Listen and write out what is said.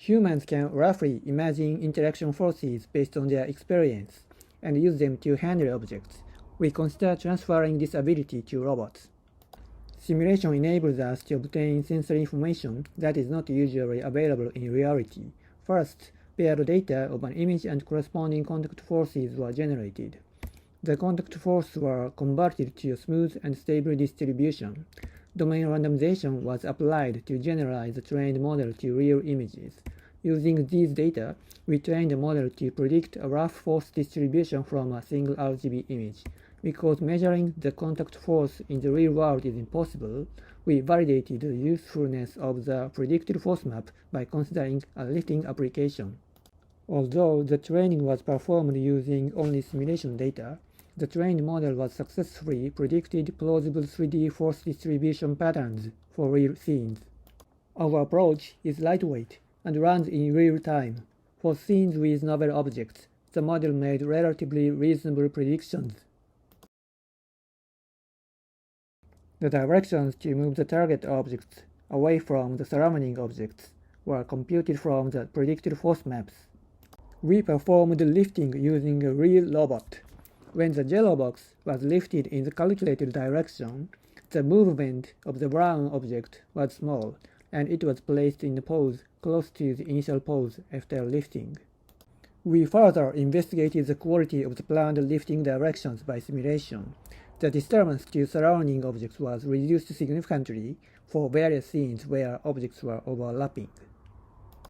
Humans can roughly imagine interaction forces based on their experience and use them to handle objects. We consider transferring this ability to robots. Simulation enables us to obtain sensory information that is not usually available in reality. First, paired data of an image and corresponding contact forces were generated. The contact forces were converted to a smooth and stable distribution. Domain randomization was applied to generalize the trained model to real images. Using these data, we trained the model to predict a rough force distribution from a single RGB image. Because measuring the contact force in the real world is impossible, we validated the usefulness of the predicted force map by considering a lifting application. Although the training was performed using only simulation data, the trained model was successfully predicted plausible 3D force distribution patterns for real scenes. Our approach is lightweight and runs in real time. For scenes with novel objects, the model made relatively reasonable predictions. The directions to move the target objects away from the surrounding objects were computed from the predicted force maps. We performed lifting using a real robot. When the yellow box was lifted in the calculated direction, the movement of the brown object was small, and it was placed in a pose close to the initial pose after lifting. We further investigated the quality of the planned lifting directions by simulation. The disturbance to surrounding objects was reduced significantly for various scenes where objects were overlapping.